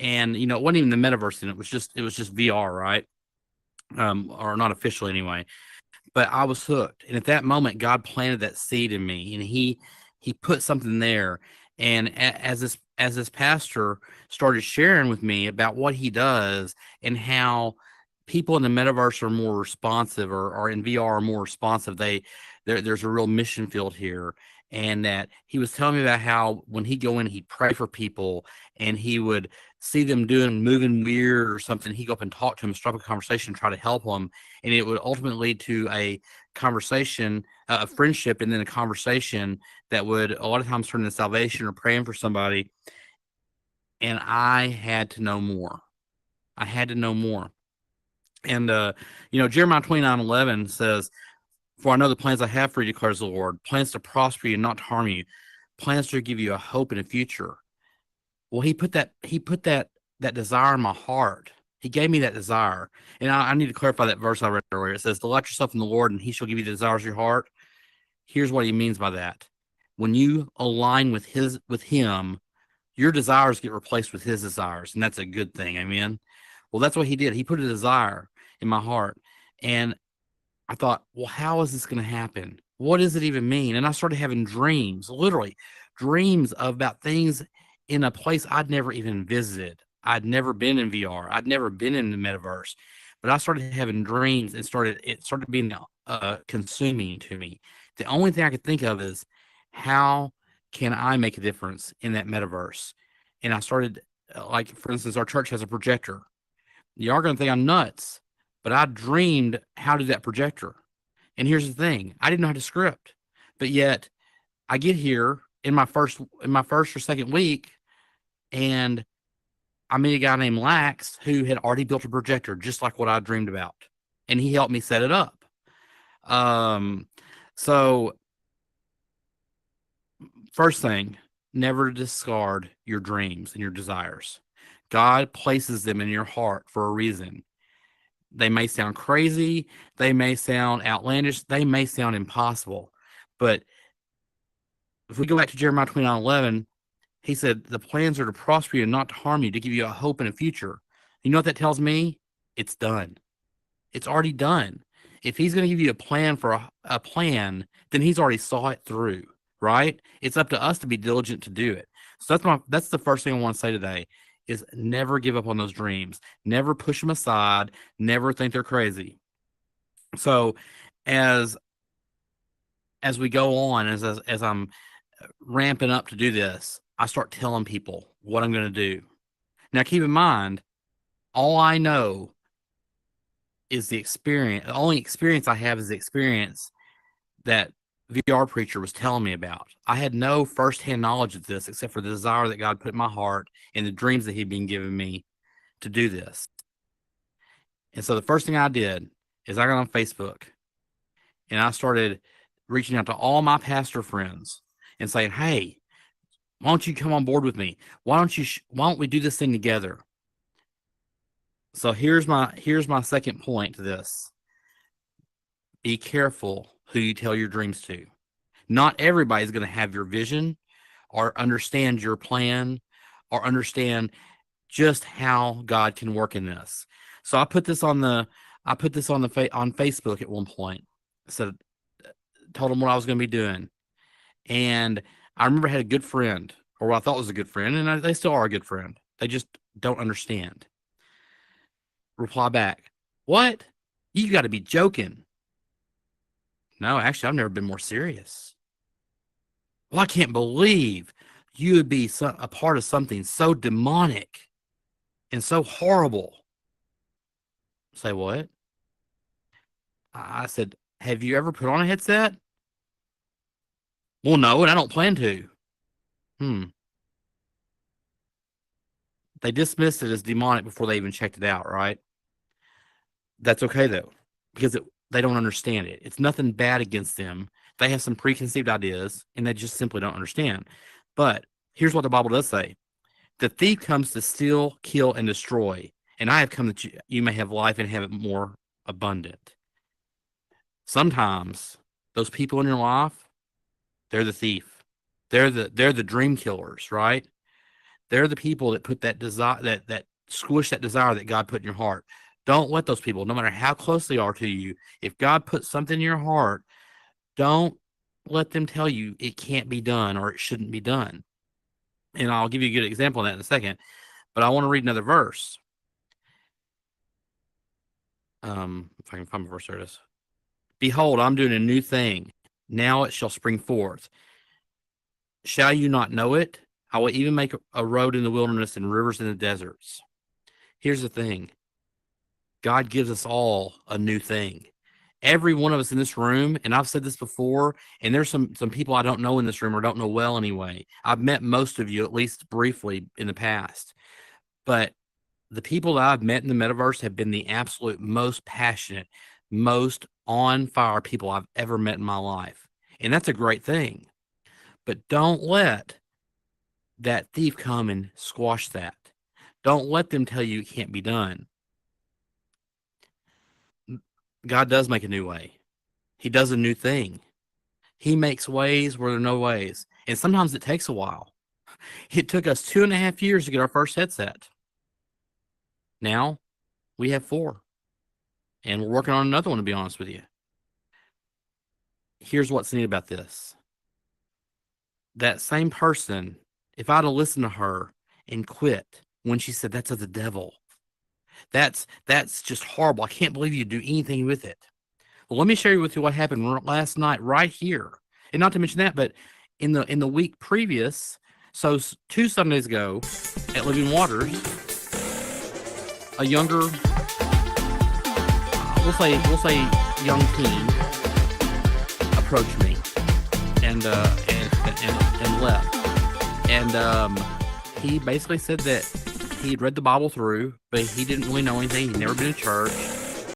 and it wasn't even the metaverse, and it was just VR, right? Or not officially anyway. But I was hooked, and at that moment, God planted that seed in me, and He put something there. And as this pastor started sharing with me about what he does and how people in the metaverse are more responsive, or in VR are more responsive, there's a real mission field here. And that he was telling me about how when he'd go in, he'd pray for people, and he would see them moving weird or something. He'd go up and talk to them, strike a conversation, try to help them, and it would ultimately lead to a conversation, a friendship, and then a conversation that would a lot of times turn into salvation or praying for somebody. And I had to know more. I had to know more. And Jeremiah 29:11 says, "For I know the plans I have for you, declares the Lord, plans to prosper you and not to harm you, plans to give you a hope and a future." Well, he put that desire in my heart. He gave me that desire. And I need to clarify that verse I read earlier. It says, "Delight yourself in the Lord, and he shall give you the desires of your heart." Here's what he means by that. When you align with him, your desires get replaced with his desires, and that's a good thing. Amen. Well, that's what he did. He put a desire in my heart. And I thought, well, how is this going to happen? What does it even mean? And I started having dreams, literally dreams about things in a place I'd never even visited. I'd never been in VR. I'd never been in the metaverse, but I started having dreams, and it started being consuming to me. The only thing I could think of is, how can I make a difference in that metaverse? And I started, like, for instance, our church has a projector. You are going to think I'm nuts, but I dreamed how to do that projector. And here's the thing: I didn't know how to script, but yet I get here in my first or second week, and I meet a guy named Lax who had already built a projector just like what I dreamed about, and he helped me set it up. Um, so first thing, never discard your dreams and your desires. God places them in your heart for a reason. They may sound crazy, they may sound outlandish, they may sound impossible. But if we go back to Jeremiah 29:11, he said, "The plans are to prosper you and not to harm you, to give you a hope and a future." You know what that tells me? It's done. It's already done. If he's going to give you a plan for a plan, then he's already saw it through, right? It's up to us to be diligent to do it. So that's the first thing I want to say today, is never give up on those dreams. Never push them aside. Never think they're crazy. So as as we go on, as I'm ramping up to do this, I start telling people what I'm going to do. Now, keep in mind, all I know is the experience. The only experience I have is the experience that VR preacher was telling me about. I had no firsthand knowledge of this except for the desire that God put in my heart and the dreams that He'd been giving me to do this. And so the first thing I did is I got on Facebook, and I started reaching out to all my pastor friends and saying, "Hey, why don't you come on board with me? Why don't we do this thing together?" So here's my second point to this. Be careful who you tell your dreams to. Not everybody's going to have your vision or understand your plan or understand just how God can work in this. So I put this on Facebook at one point. Said Told them what I was going to be doing. And I remember I had a good friend, or what I thought was a good friend, and they still are a good friend. They just don't understand. Reply back, "What? You got to be joking." No, actually, I've never been more serious. "Well, I can't believe you would be a part of something so demonic and so horrible." Say what? I said, "Have you ever put on a headset?" "Well, no, and I don't plan to." Hmm. They dismissed it as demonic before they even checked it out, right? That's okay though, because they don't understand it. It's nothing bad against them. They have some preconceived ideas, and they just simply don't understand. But here's what the Bible does say: "The thief comes to steal, kill, and destroy. And I have come that you may have life and have it more abundant." Sometimes those people in your life, they're the thief. They're the dream killers, right? They're the people that put that desire, that squish that desire that God put in your heart. Don't let those people, no matter how close they are to you, if God puts something in your heart, don't let them tell you it can't be done or it shouldn't be done. And I'll give you a good example of that in a second. But I want to read another verse. If I can find my verse, there it is. Behold, I'm doing a new thing. Now it shall spring forth. Shall you not know it? I will even make a road in the wilderness and rivers in the deserts. Here's the thing. God gives us all a new thing. Every one of us in this room, and I've said this before, and there's some people I don't know in this room or don't know well anyway. I've met most of you at least briefly in the past. But the people that I've met in the metaverse have been the absolute most passionate, most on fire people I've ever met in my life. And that's a great thing. But don't let that thief come and squash that. Don't let them tell you it can't be done. God does make a new way. He does a new thing. He makes ways where there are no ways. And sometimes it takes a while. It took us 2.5 years to get our first headset. Now we have 4. And we're working on another one, to be honest with you. Here's what's neat about this. That same person, if I'd have listened to her and quit when she said that's of the devil, that's just horrible. I can't believe you do anything with it. Well, let me share with you what happened last night right here. And not to mention that, but in the week previous, so 2 Sundays ago at Living Waters, a younger, we'll say young teen approached me and left. And he basically said that he'd read the Bible through, but he didn't really know anything. He'd never been to church.